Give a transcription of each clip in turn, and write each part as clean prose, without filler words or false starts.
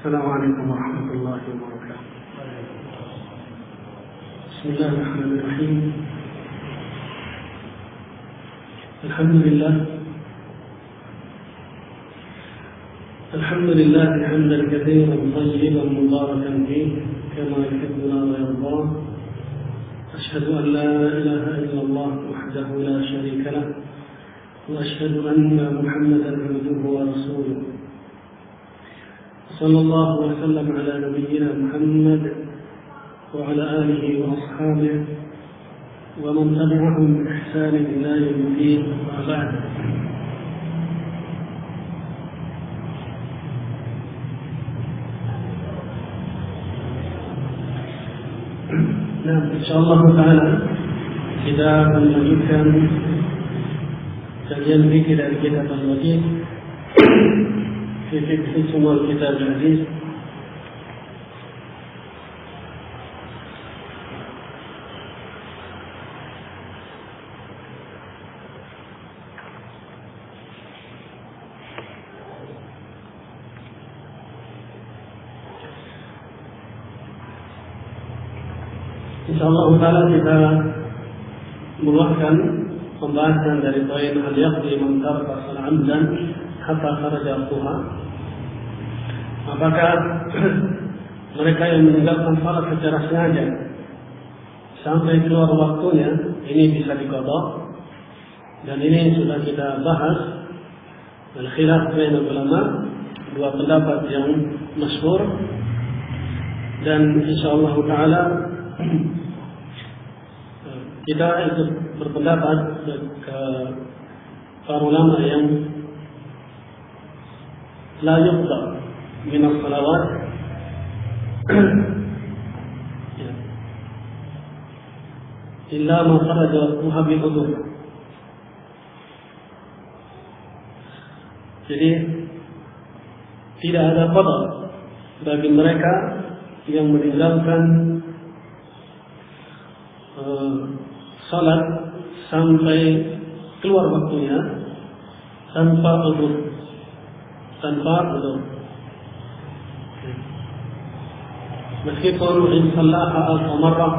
Assalamualaikum warahmatullahi wabarakatuh. Bismillahirrahmanirrahim. Alhamdulillah. Alhamdulillah hamdan katsiran tayyiban mubarakan fihi kama yuhibbuna wa yarda. Asyhadu an la ilaha illallah wahdahu la syarika lah wa asyhadu anna Muhammadan abduhu wa rasuluh. صلى الله وسلم على نبينا محمد وعلى آله وأصحابه ومن تبعهم بإحسان إلى يوم الدين وبعد. Nah, insyaallah taala kita akan melanjutkan kajian fikih dari kitab Al-Wajiz في فقه ثم الكتاب العزيز. Insyaallah taala kita meluahkan pembahasan dari poin al-yaqdi man taraka salat amdan hatta kharaja al-duha. Apakah mereka yang meninggalkan salat secara sengaja sampai keluar waktunya ini bisa diqadha? Dan ini sudah kita bahas al-khilaf bain ulama, dua pendapat yang masyhur, dan insyaallah taala kita ikut berpendapat ke para ulama yang la yuqda min as-salawat illa ma kharaja waqtuha bi udhur. Jadi tidak ada qada bagi mereka yang meninggalkan salat sampai keluar waktunya tanpa udhur. Meskipun in sallaha al-marrah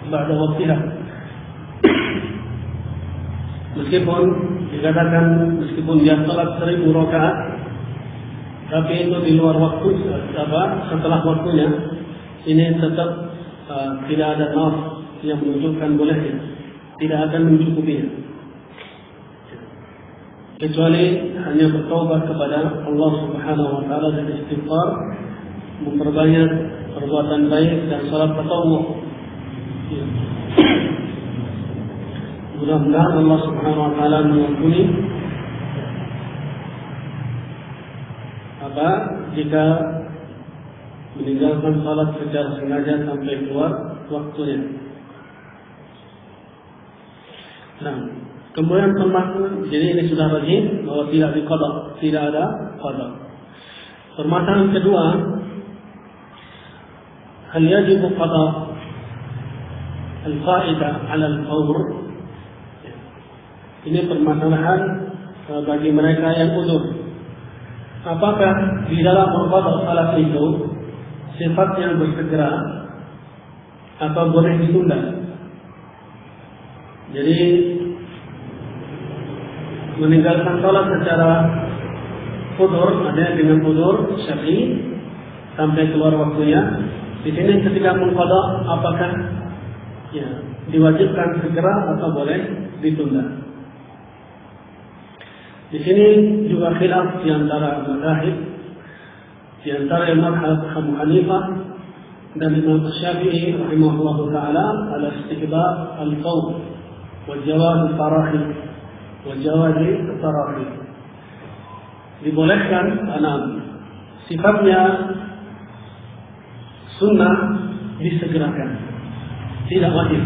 ba'da waqtiha, meskipun dikatakan meskipun dia salat 1000 rakaat tapi itu di luar waktu setelah waktunya, ini tetap tidak ada nas yang menunjukkan bolehnya, tidak akan mencukupinya, kecuali hanya bertaubat kepada Allah Subhanahu wa taala dan istighfar, memperbanyak perbuatan baik dan salat tatawwu. Mudah-mudahan Allah Subhanahu wa taala mengampuni jika meninggalkan salat secara sengaja sampai keluar waktunya. Nah, kemudian permasalahan, jadi ini sudah rajin bahwa tidak diqadha, tidak ada qadha. Permasalahan kedua, hal yajibu qadha al-fa'idah 'ala al-fawr. Ini permasalahan bagi mereka yang udzur. Apakah di dalam qadha salat itu sifatnya bersegera atau boleh ditunda? Jadi meninggalkan salat secara udzur, ada dengan udzur syar'i sampai keluar waktunya. Di sini ketika mengqadha, apakah diwajibkan segera atau boleh ditunda? Di sini juga khilaf di antara mazhab, di antara mazhab Abu Hanifah dan Imam Syafi'i rahimahullahu taala ala istihbab al-fawr wa jawaz al-tarahi wa jawaz al-tarahi. Dibolehkan karena sifatnya sunnah disegerakan, tidak wajib.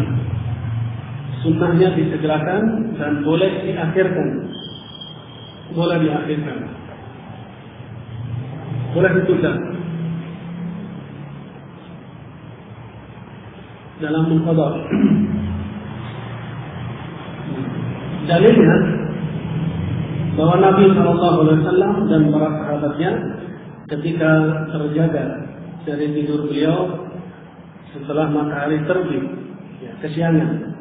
Sunnahnya disegerakan dan boleh diakhirkan, boleh diakhirkan, boleh ditunda dalam mengqadha. Dalilnya bahwa Nabi SAW dan para sahabatnya ketika terjaga dari tidur beliau setelah matahari terbit, ya, kesiangan.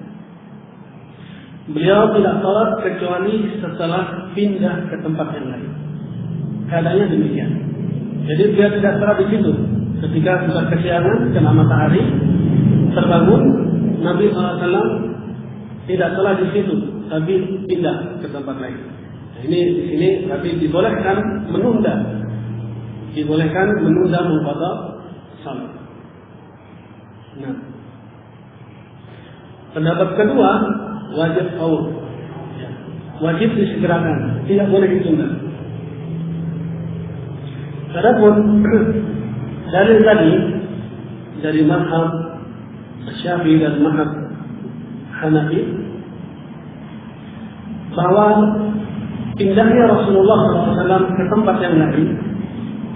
Beliau tidak salat kecuali setelah pindah ke tempat yang lain. Keadaannya demikian. Jadi beliau tidak salat di situ. Ketika sudah kesiangan kena matahari terbangun, Nabi SAW tidak salat di situ, tapi pindah ke tempat lain. Nah, ini di sini tapi dibolehkan menunda mengqadha salat. Nah, pendapat kedua, wajib qaul, wajib disegerakan, tidak boleh ditunda. Adapun dalil tadi dari mazhab Syafi'i dan mazhab Hanafi bahwa pindahnya Rasulullah SAW ke tempat yang lain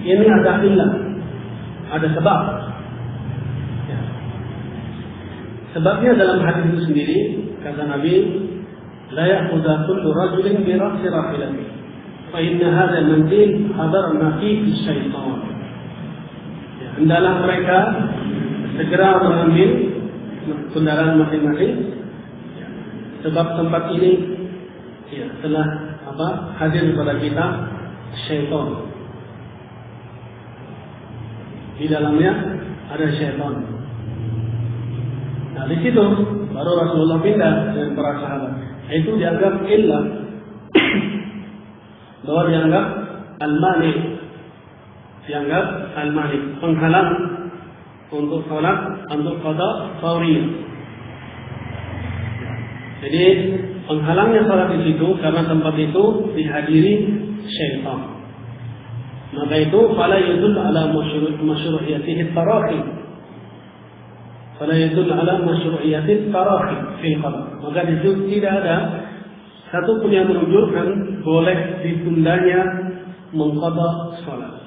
ini ada illah, ada sebab. Ya. Sebabnya dalam hadis itu sendiri kata Nabi, la ya'khudha kullu rajulin bi ra'si rahilatihi fa inna hadha al-manzil hadarna fihi syaitan. Ya, hendaklah mereka segera mengambil kendaraan masing-masing, ya, sebab tempat ini ya, telah hadir kepada kita syaitan. Di dalamnya ada syaitan. Nah, di situ baru Rasulullah pindah dengan para sahabat. Itu dianggap illah, bahwa dianggap al-mani, penghalang untuk salat, untuk qada fawriyah. Jadi penghalangnya salat di situ karena tempat itu dihadiri syaitan. Maka itu fala yadul ala masyru'iyatihi tarahi. Fala yadul ala masyru'iyatihi tarahi fil qada. Maka di situ tidak ada satu pun yang menunjukkan boleh ditundanya mengqada salat.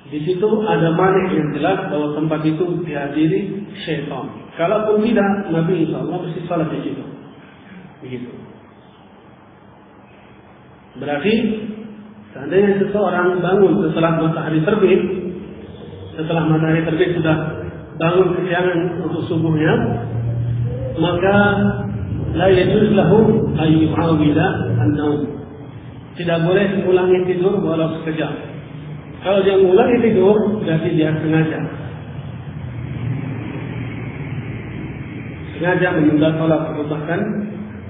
Di situ ada manik yang jelas bahwa tempat itu dihadiri syaitan. Kalaupun tidak, Nabi insyaAllah mesti salat di situ. Begitu. Berarti seandainya seseorang bangun setelah matahari terbit sudah bangun kesiangan untuk subuhnya, maka la yajuz lahu an yu'awwida an-nawm. Tidak boleh mengulangi tidur walau sekejap. Kalau dia mengulangi tidur, berarti dia sengaja menunda salat, bahkan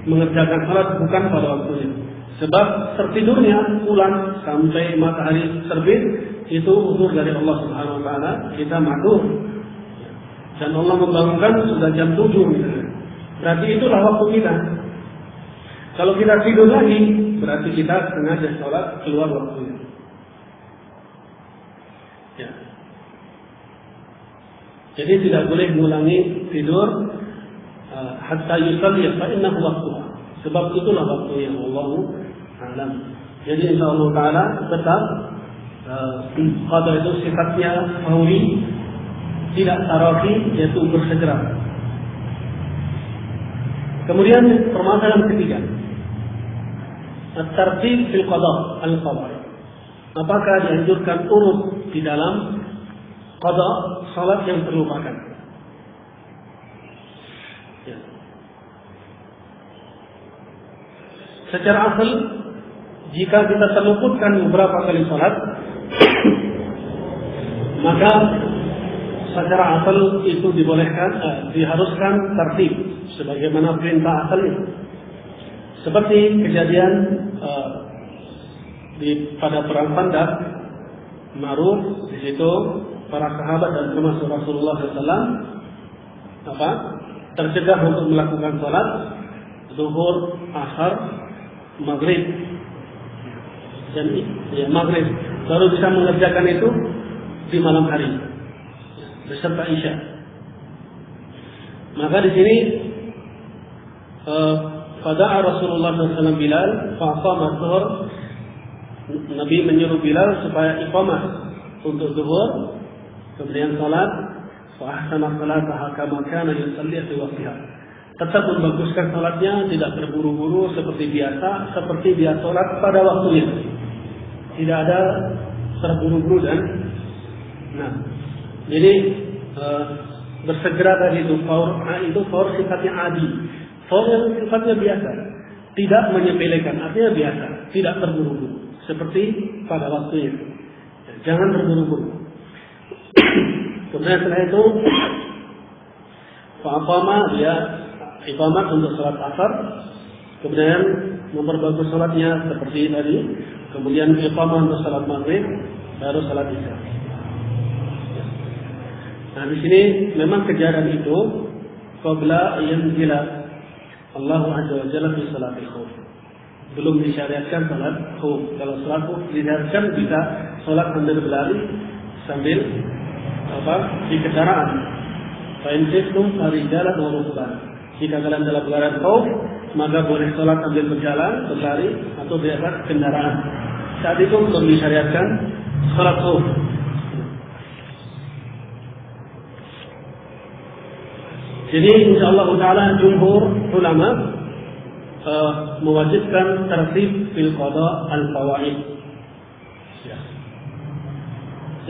mengerjakan salat bukan pada waktunya. Sebab tertidurnya pulang sampai matahari terbit itu uzur dari Allah Subhanahu wa taala, kita maklum. Dan Allah membangunkan sudah jam 7 misalnya. Berarti itulah waktu kita. Kalau kita tidur lagi, berarti kita sengaja sholat keluar waktunya. Ya. Jadi tidak boleh mengulangi tidur hatta yusalli fa innahu waqtuha. Sebab itulah waktu yang Allah alam. Jadi insyaallah taala tetap qada itu sifatnya fawri, tidak tarafi, yaitu bersegera. Kemudian permasalahan ketiga, at-tartib fil qada al-qada. Apakah dianjurkan urut di dalam qada salat yang terlupakan? Ya. Secara asal, jika kita terluputkan beberapa kali salat, maka secara asal itu dibolehkan, diharuskan tertib sebagaimana perintah asalnya. Seperti kejadian pada perang Khandaq, ma'ruf di situ para sahabat dan termasuk Rasulullah SAW tercegah untuk melakukan salat zuhur, asar, maghrib, dan maghrib baru bisa mengerjakan itu di malam hari beserta isya. Maka di sini fada'a Rasulullah SAW Bilal fa'aqama zuhur. Nabi menyuruh Bilal supaya iqamah untuk zuhur, kemudian salat fa'ahsana salataha kama kana yusalli fi waqtiha. Tetap membaguskan salatnya, tidak terburu-buru seperti biasa, seperti dia salat pada waktunya. Tidak ada terburu-buru dan jadi bersegera tadi itu faur sifatnya adi, faur yang sifatnya biasa, tidak menyepelekan, artinya biasa, tidak terburu-buru seperti pada waktunya. Jangan terburu-buru. Kemudian setelah itu fa'aqama, dia iqamat untuk salat asar, kemudian memperbagus salatnya seperti tadi, kemudian iqamah untuk salat maghrib, baru salat isya. Nah, di sini memang kejadian itu qabla yanzila Allah Azza wa Jalla fi salatil khauf. Belum disyariatkan salat khauf. Kalau salat khauf disyariatkan bisa salat sambil berlari, sambil di kendaraan. Fa in kuntum farijalan wa rukban. Jika kalian dalam keadaan khauf, maka boleh salat sambil berjalan, berlari atau di atas kendaraan. Saat itu belum disyariatkan salat khauf. Jadi insyaallah taala jumhur ulama mewajibkan tertib fil qada al fawaid. Ya.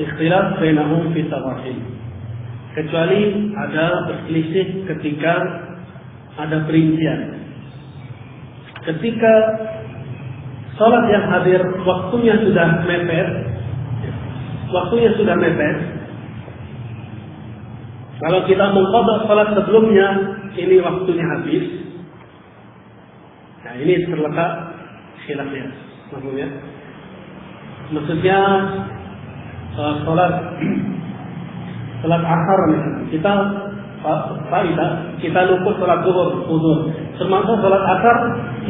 Ikhtilaf bainahum fi tafasil. Kecuali ada berselisih ketika ada perincian. Ketika salat yang hadir waktunya sudah mepet, kalau kita mengqadha salat sebelumnya, ini waktunya habis. Nah, ini terletak khilafnya. Maksudnya salat asar misalnya, kita luput salat zuhur, termasuk salat asar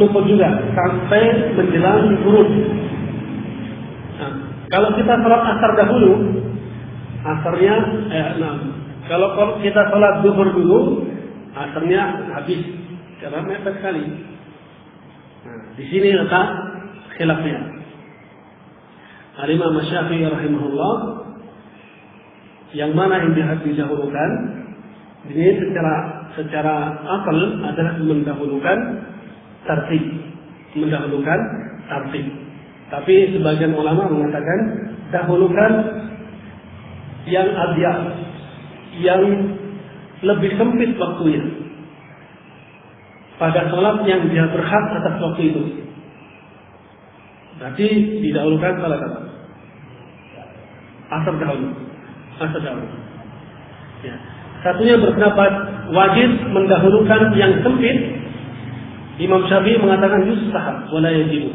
luput juga sampai menjelang ghurub. Nah, kalau kita salat asar dahulu, asarnya kalau kita salat zuhur dulu, asarnya habis karena mepet sekali. Nah, di sini letak khilafnya. Al-Imam Syafi'i rahimahullah, yang mana yang didahulukan? Ini secara akal adalah mendahulukan tartib. Tapi sebagian ulama mengatakan dahulukan yang adyaq, yang lebih sempit waktunya pada sholat yang dia berhak atas waktu itu. Berarti didahulukan salah satu. Asar dahulu. Ya. Satunya berpendapat wajib mendahulukan yang sempit. Imam Syafi'i mengatakan yustahab wala yajib.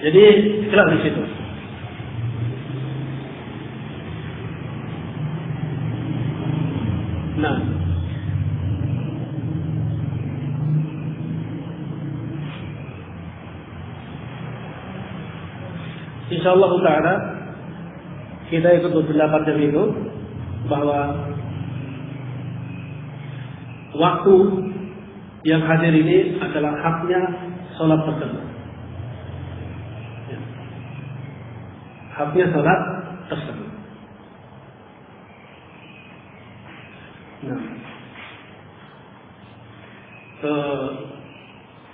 Jadi istilah di situ. Nah, insyaallah taala kita ikut berpendapat dari itu bahwa waktu yang hadir ini adalah haknya sholat tersebut. Haknya sholat tersebut. Nah,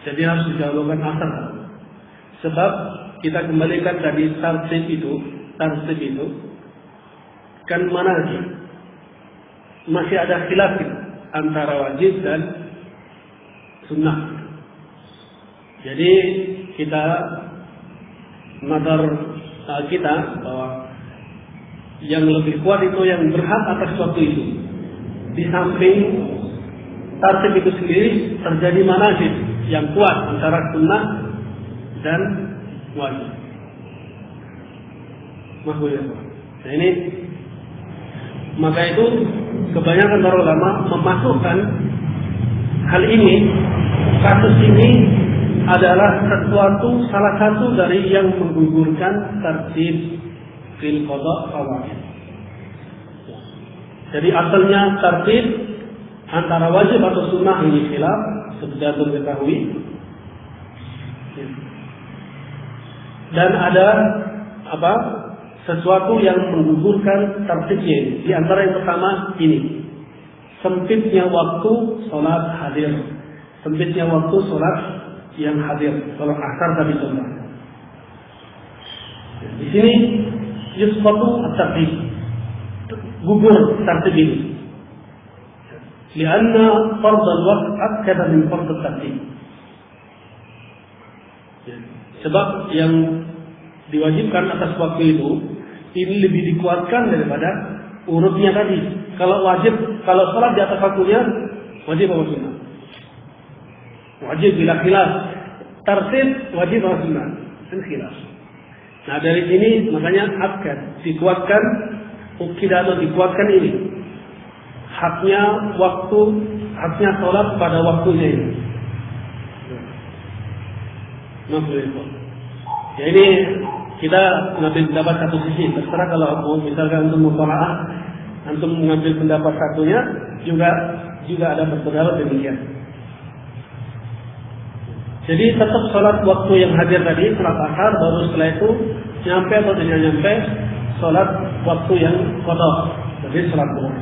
jadi harus didahulukan asar. Sebab kita kembalikan tadi tartib itu kan manazil. Masih ada khilaf antara wajib dan sunnah. Jadi kita nazar kita bahwa yang lebih kuat itu yang berhak atas waktu itu. Di samping tartib itu sendiri terjadi manazil yang kuat antara sunnah dan wajib. Nah ini, maka itu kebanyakan para ulama memasukkan hal ini, kasus ini adalah salah satu dari yang menggugurkan tartib fil qada fawaid. Jadi asalnya tartib antara wajib atau sunnah ini khilaf, seperti yang diketahui. Dan ada sesuatu yang menggugurkan tartibnya ini. Di antara yang pertama ini, sempitnya waktu sholat hadir, sempitnya waktu sholat yang hadir, sholat asar tadi contohnya. sini yusbatu at-tartib, gugur tartib ini. Lianna fard al-waqt akad min fard at-tartib. Sebab yang diwajibkan atas waktu itu ini lebih dikuatkan daripada urutnya tadi. Kalau salat di atas waktunya wajib atau sunnah? Wajib bila khilaf. Tartib wajib atau sunnah? Dan khilaf. Nah dari sini makanya akad dikuatkan, dikuatkan ini. Haknya salat pada waktunya ini. Ya ini kita mengambil pendapat satu sisi. Terserah kalau misalkan untuk mutola'ah, antum mengambil pendapat satunya juga ada pendapat demikian. Jadi tetap sholat waktu yang hadir tadi, sholat asar, baru setelah itu nyampe atau tidak nyampe sholat waktu yang qadha, jadi sholat zuhur.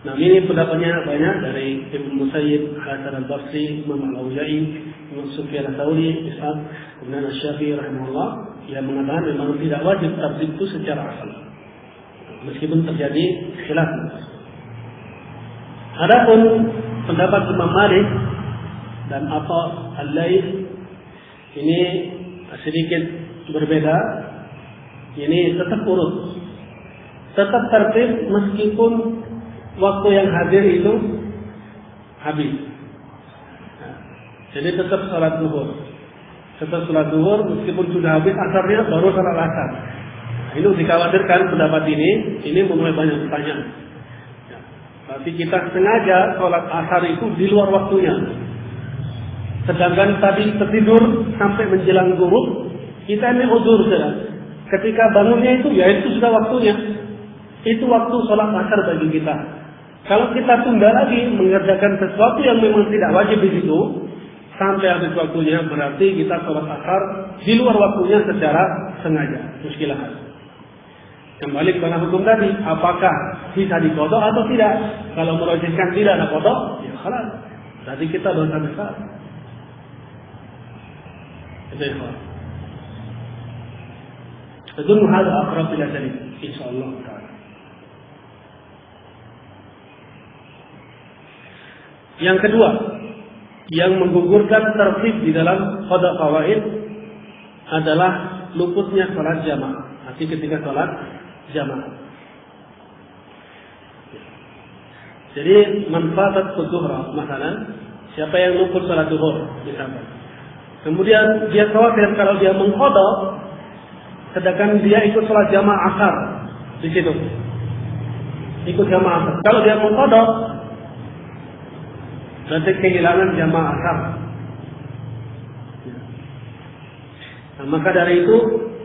Nah ini pendapatnya banyak dari Ibnu Musayyib, Hasan al-Basri, Imam al-Auza'i, Imam Sufyan ats-Tsauri, Ishaq, kemudian Asy-Syafi'i rahimahullah yang mengatakan memang tidak wajib tartib itu secara asal, meskipun terjadi khilaf. Adapun pendapat Imam Malik dan Atha al-Laits ini sedikit berbeda. Ini tetap urut, tetap tertib meskipun waktu yang hadir itu habis. Nah, jadi tetap salat zuhur. Tetap salat zuhur meskipun sudah habis asarnya, baru salat asar. Nah, ini dikhawatirkan pendapat ini mulai banyak pertanyaan. Ya, tapi kita sengaja salat asar itu di luar waktunya. Sedangkan tadi tertidur sampai menjelang zuhur, kita ini uzur saja. Ketika bangunnya itu, ya itu sudah waktunya. Itu waktu salat asar bagi kita. Kalau kita tunda lagi mengerjakan sesuatu yang memang tidak wajib di situ sampai habis waktunya, berarti kita sholat asar di luar waktunya secara sengaja. Muskilah. Kembali kepada hukum tadi, apakah bisa diqadha atau tidak? Kalau merujukkan tidak ada qadha, ya khalas. Berarti kita dosa besar. Itu ya. Adun hada aqrab ila dalil insyaallah taala. Yang kedua, yang menggugurkan tertib di dalam qada fawaid adalah luputnya salat jamaah. Arti ketika salat jamaah. Jadi manfaat zuhra, misalnya siapa yang luput salat zuhur misalkan. Kemudian dia khawatir kalau dia mengqada sedangkan dia ikut salat jamaah asar di situ. Ikut jamaah asar. Kalau dia mengqada berarti kehilangan jamaah asar. Nah, maka dari itu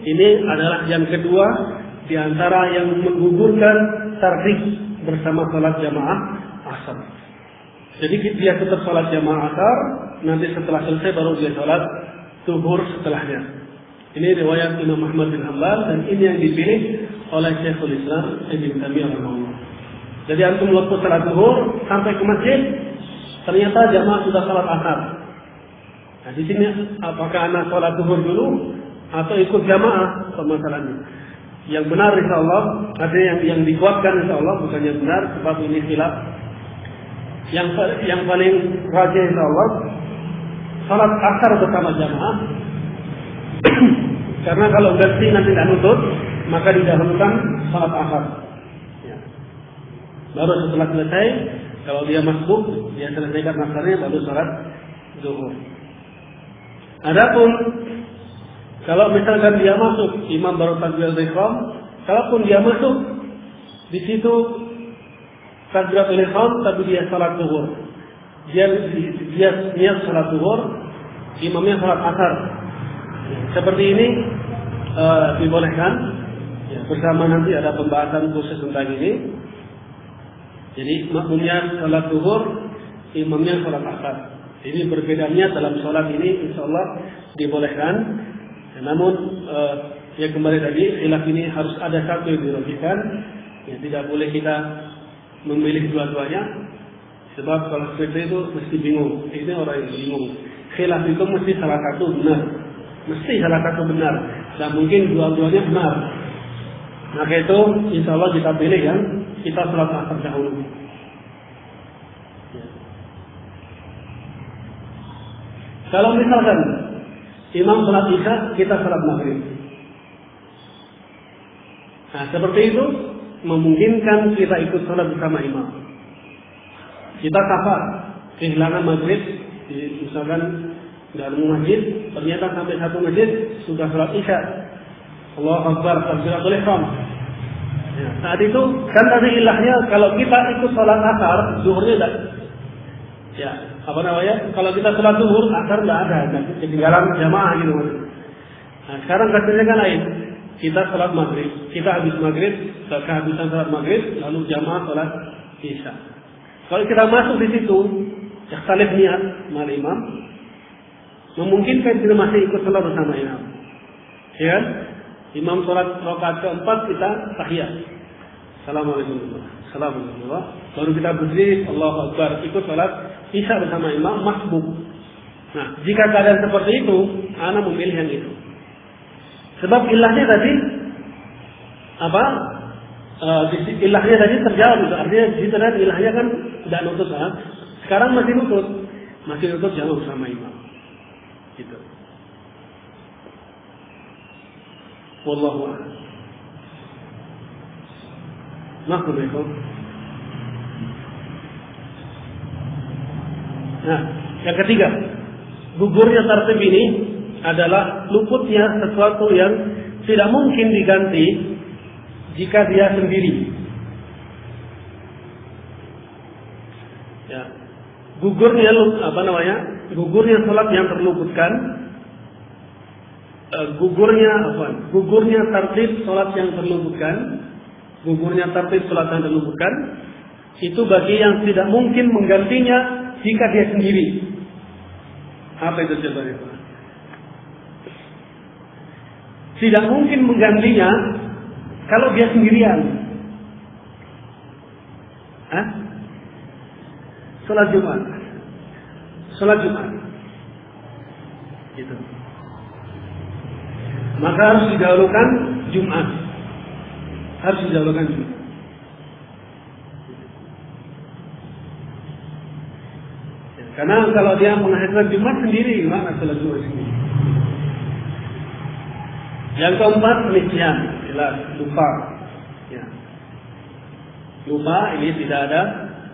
ini adalah yang kedua di antara yang menggugurkan tartib bersama salat jamaah asar. Jadi dia tetap salat jamaah asar, nanti setelah selesai baru dia salat zuhur setelahnya. Ini riwayat Imam Ahmad bin Hanbal dan ini yang dipilih oleh Syekhul Islam Ibnu Taimiyah rahimahullah. Jadi antum waktu salat zuhur sampai ke masjid, ternyata jamaah sudah salat asar. Nah di sini apakah anak salat zuhur dulu atau ikut jamaah permasalahannya? Yang benar insyaallah, ada yang dikuatkan insyaallah, bukan yang benar sebab ini khilaf. Yang paling rajih insyaallah salat asar bersama jamaah. Karena kalau ganti nanti tidak nutut, maka didahulukan salat asar. Ya. Baru setelah selesai, kalau dia masbuk, dia selesaikan asarnya baru salat zuhur. Adapun kalau misalkan dia masuk, imam baru takbiratul ihram, kalaupun dia masuk di situ takbiratul ihram tapi dia salat zuhur. Dia niat salat zuhur, imamnya salat asar. Seperti ini dibolehkan. Ya, bersama nanti ada pembahasan khusus tentang ini. Jadi makmumnya salat zuhur, imamnya salat asar. Ini perbedaannya dalam salat ini insyaallah dibolehkan. Ya, namun ya kembali tadi khilaf ini harus ada satu yang dirujukkan. Ya, tidak boleh kita memilih dua-duanya. Sebab kalau seperti itu mesti bingung. Ini orang yang bingung. Khilaf itu mesti salah satu benar. Mesti salah satu benar. Dan mungkin dua-duanya benar. Maka itu insya Allah kita pilih yang kita salat asar dahulu. Kalau misalkan imam salat isya, kita salat maghrib. Nah, seperti itu memungkinkan kita ikut salat bersama imam. Kita safar, kehilangan maghrib, misalkan dalam masjid, ternyata sampai satu masjid sudah salat isya. Allahu Akbar, takbiratul ihram. Ya, saat itu kan tadi ilahnya kalau kita ikut salat asar, zuhurnya tidak. Ya, apa namanya? Kalau kita salat zuhur, asar tidak ada, ketinggalan jamaah gitu. Nah, sekarang kasusnya kan lain. Kita salat maghrib, kita habis maghrib, kehabisan salat maghrib, lalu jamaah salat isya. Kalau kita masuk di situ, ikhtilaf niat mal imam, memungkinkan kita masih ikut salat bersama imam. Ya, imam salat rakaat keempat kita tahiyat. Assalamualaikum warahmatullahi wabarakatuh. Baru kita berdiri, Allahu Akbar, ikut salat isya bersama imam masbuk. Nah, jika keadaan seperti itu, ana memilih yang itu. Sebab ilahnya tadi apa? Ilahnya tadi terjawab itu. Artinya di situ tadi ilahnya kan tidak nutut kan? Sekarang masih nutut jangan bersama imam. Gitu. Wallahu a'lam. Maksudnya. Nah, yang ketiga, gugurnya tartib ini adalah luputnya sesuatu yang tidak mungkin diganti jika dia sendiri. Ya. Gugurnya apa namanya? Gugurnya salat yang terluputkan. Gugurnya tartib salat yang terluputkan. Gugurnya tartib salat yang terluputkan itu bagi yang tidak mungkin menggantinya jika dia sendiri. Apa itu contohnya? Tidak mungkin menggantinya kalau dia sendirian. Salat Jumat. Gitu. Maka harus didahulukan Jumat. Karena kalau dia mengakhirkan Jumat sendiri, gimana salat Jumat sendiri? Yang keempat, nisyan, jelas lupa. Ya. Lupa ini tidak ada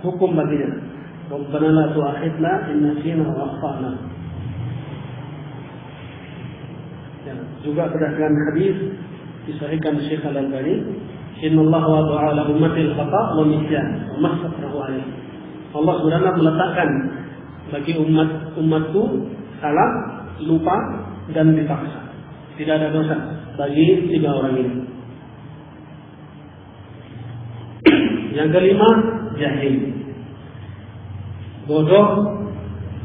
hukum baginya. Rabbana la tu'akhidna in nasina wa akhtana. Ya. Juga berdasarkan hadis disahihkan Syekh Al-Albani, innallaha wada'a ala ummatil khata' wa nisyan wa mastakharu alaihi. Allah Subhanahu meletakkan bagi umatku salah, lupa dan dipaksa. Tidak ada dosa bagi tiga orang ini. Yang kelima, jahil. Bodoh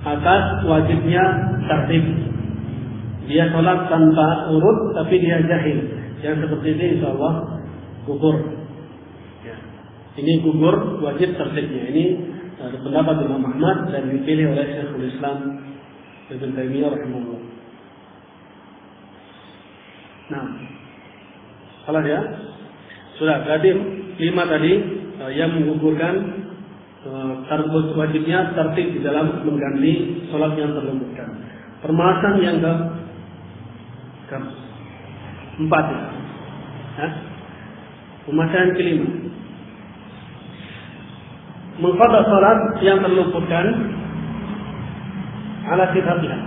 atas wajibnya tartib. Dia sholat tanpa urut tapi dia jahil. Yang seperti ini insyaallah gugur. Ya. Ini gugur wajib tartibnya. Ini pendapat Imam Ahmad dan dipilih oleh Syekhul Islam Ibnu Taimiyah rahimahullah. Nah, salah ya? Sudah, berarti 5 tadi yang menggugurkan wajibnya tertib di dalam mengganti sholat yang terluputkan. Permasalahan yang keempat ya. Permasalahan kelima, mengqada sholat yang terluputkan ala sifatiha,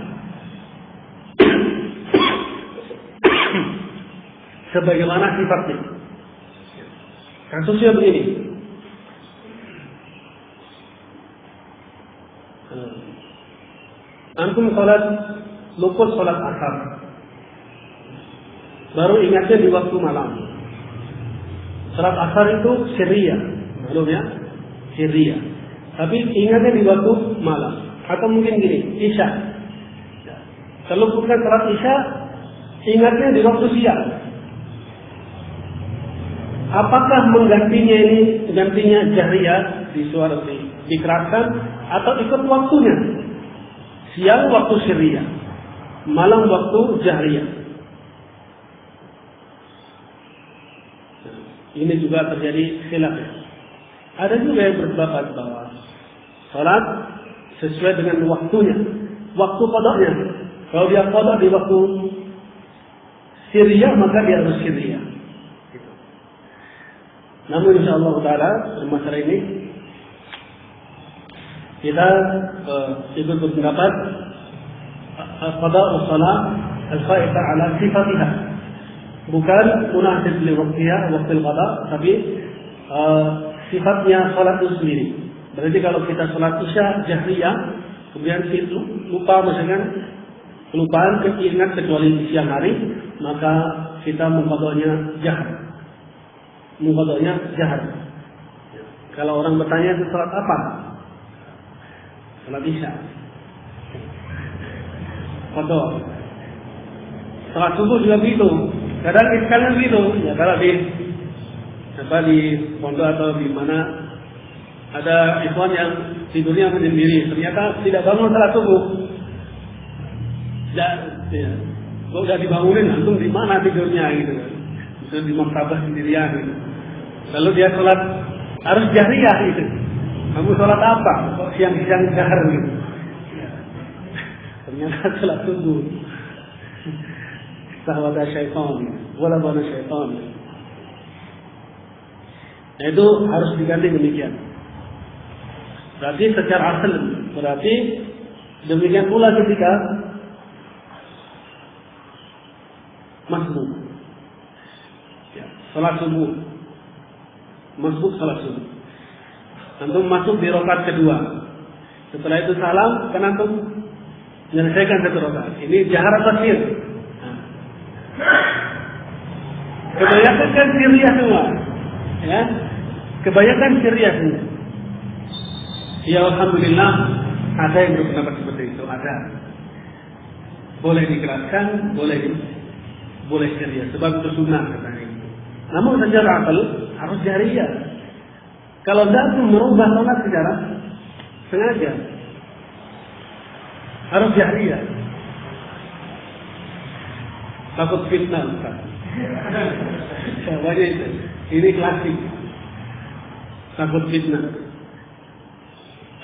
sebagaimana sifatnya. Kasusnya begini. Antum sholat luput sholat asar, baru ingatnya di waktu malam. Sholat asar itu sirriyah, maklum ya, sirriyah. Tapi ingatnya di waktu malam. Atau mungkin gini, isya. Terluputkan sholat isya, ingatnya di waktu siang. Apakah menggantinya jahriyah di suara dikeraskan atau ikut waktunya. Siang waktu sirriyah, malam waktu jahriyah. Ini juga terjadi khilaf. Ada juga yang berpendapat bahwa salat sesuai dengan waktunya, waktu qadanya. Kalau dia qada di waktu sirriyah, maka dia harus sirriyah. Namun insyaallah taala masalah ini kita ikut berpendapat qada salat al-faita ala sifatiha, bukan munasib li waqtiha waqti al-qada, tapi sifatnya salat itu sendiri. Berarti kalau kita salat isya jahriyah kemudian lupa, misalkan kelupaan keingat kecuali di siang hari, maka kita mengqadanya jahar. Kalau orang bertanya itu salat apa? Salat isya. Qada. Salat subuh juga begitu. Kadang iskalnya begitu. Ya, kalau di pondok atau di mana ada ikhwan yang tidurnya menyendiri, ternyata tidak bangun salat subuh. Ya. Kok udah dibangunin, langsung di mana tidurnya gitu kan? Itu di maktabah sendirian gitu. Lalu dia sholat harus jahriyah gitu. Kamu sholat apa? Kok siang-siang jahar gitu? Ternyata sholat subuh. Sahwata syaitan, walabana syaitan. Nah, itu harus diganti demikian. Berarti secara asal, berarti demikian pula ketika masbuk, ya, salat subuh, masbuk salat subuh. Antum masuk di rakaat kedua. Setelah itu salam, kan antum menyelesaikan satu rakaat. Ini jahar atau sir? Kebanyakan kan sirriyah semua, ya. Kebanyakan sirriyah semua. Ya alhamdulillah ada yang berpendapat seperti itu, ada. Boleh dikeraskan, boleh sirriyah, sebab itu sunnah katanya. Namun secara akal harus jahriyah. Kalau tidak merubah salat secara sengaja, harus jahriyah. Takut fitnah, Ustaz. Jawabannya itu. Ini klasik. Takut fitnah.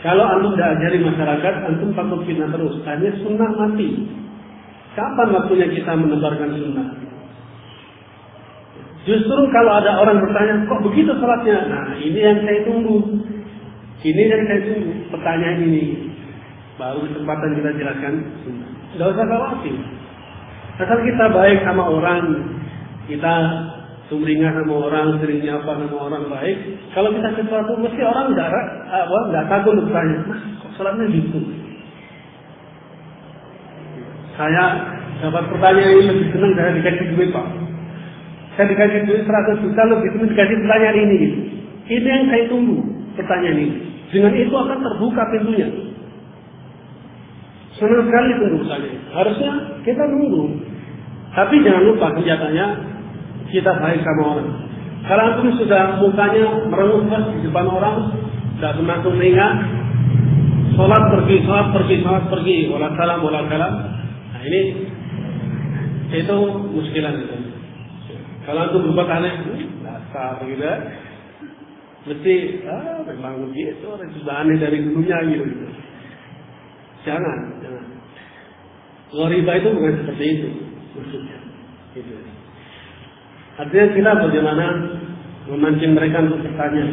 Kalau antum tidak ajari masyarakat, antum takut fitnah terus. Hanya sunnah mati. Kapan waktunya kita menebarkan sunnah? Justru kalau ada orang bertanya, kok begitu salatnya? Nah, ini yang saya tunggu. Ini yang saya tunggu. Pertanyaan ini. Baru kesempatan kita jelaskan sunnah. Tidak usah khawatir. Asal kita baik sama orang, kita sumringah sama orang, sering nyapa sama orang baik. Kalau kita sesuatu, mesti orang nggak takut bertanya, Mas, kok salatnya gitu? Saya dapat pertanyaan ini lebih senang saya dikasih duit, Pak. Saya dikasih duit 100 juta, lebih senang dikasih pertanyaan ini. Gitu. Ini yang saya tunggu, pertanyaan ini. Dengan itu akan terbuka pintunya. Senang sekali tunggu pertanyaan. Harusnya kita tunggu. Tapi jangan lupa senjatanya kita baik sama orang. Kalau antum sudah mukanya merengut di depan orang, tidak pernah mengingat, sholat pergi, wala salam. Nah ini itu muskilan itu. Kalau antum berbuat aneh, dasar gitu, mesti memang begitu, orang sudah aneh dari dulunya gitu. Jangan. Ghoriba itu bukan seperti itu maksudnya. Gitu. Artinya kita bagaimana memancing mereka untuk bertanya.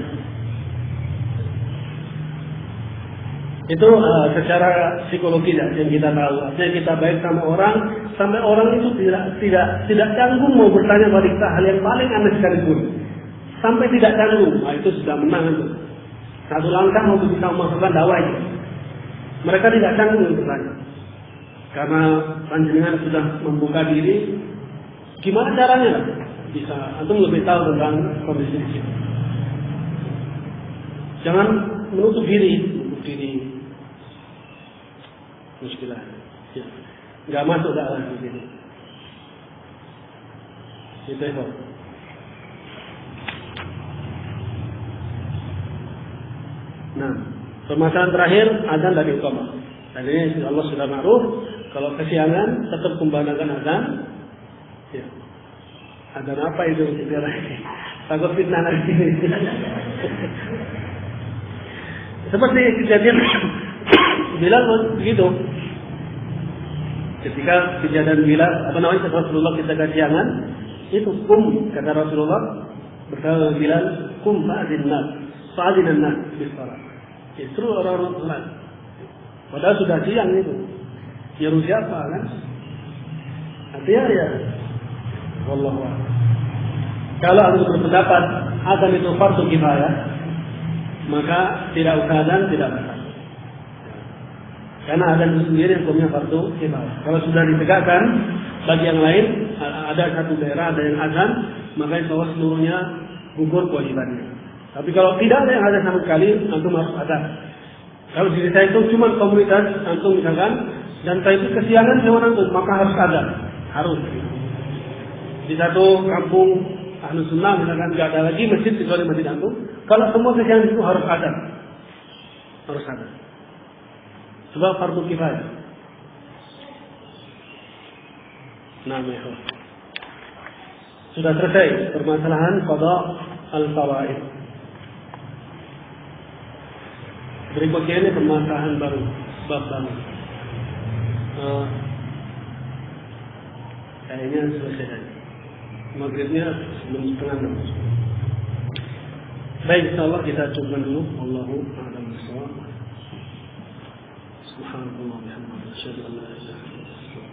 Itu secara psikologi yang kita tahu. Artinya kita baik sama orang, sampai orang itu tidak canggung mau bertanya pada kita hal yang paling aneh sekalipun. Sampai tidak canggung, itu sudah menang itu. Satu langkah mau bisa memasukkan dakwah itu. Mereka tidak canggung untuk bertanya. Karena panjenengan sudah membuka diri, gimana caranya? Bisa, antum lebih tahu tentang kondisi di sini. Jangan menutup diri. Muskilah. Ya. Nggak masuk dakwah di sini. Itu ya. Nah. Permasalahan terakhir adzan dan iqamah. Dan ini Allah sudah ma'ruf, kalau kesiangan tetap kumandangkan adzan. Ya. Adzan apa itu kita lagi? Takut fitnah lagi. Seperti kejadian Bilal begitu. Ketika kejadian Bilal, Rasulullah kita kesiangan, itu kata Rasulullah berkata Bilal, fa'adhin nas bis salat. Itu orang-orang salat. Padahal sudah siang itu. Nyuruh siapa kan? Artinya ya, wallahu a'lam. Kalau harus berpendapat adzan itu fardu kifayah, maka tidak usah adzan, tidak batal. Karena adzan itu sendiri hukumnya fardu kifayah. Kalau sudah ditegakkan bagi yang lain, ada satu daerah ada yang adzan, maka insya Allah seluruhnya gugur kewajibannya. Tapi kalau tidak ada yang adzan sama sekali, antum harus adzan. Kalau di desa itu cuma komunitas antum misalkan, dan saya itu kesiangan sama antum, maka harus adzan. Harus. Di satu kampung Ahlus Sunnah misalkan nggak ada lagi masjid kecuali masjid antum, kalau semua kesiangan itu harus adzan. Harus adzan. Sebab fardu kifayah. Nah, sudah selesai permasalahan qada al-fawaid. Berikutnya ini permasalahan baru, bab baru. Kayaknya selesai. Maghribnya sebelum setengah 6. Baik, insyaallah kita coba dulu. Allahu a'lam bishawab. Subhanallah wa bihamdihi, asyhadu an la ilaha illallah.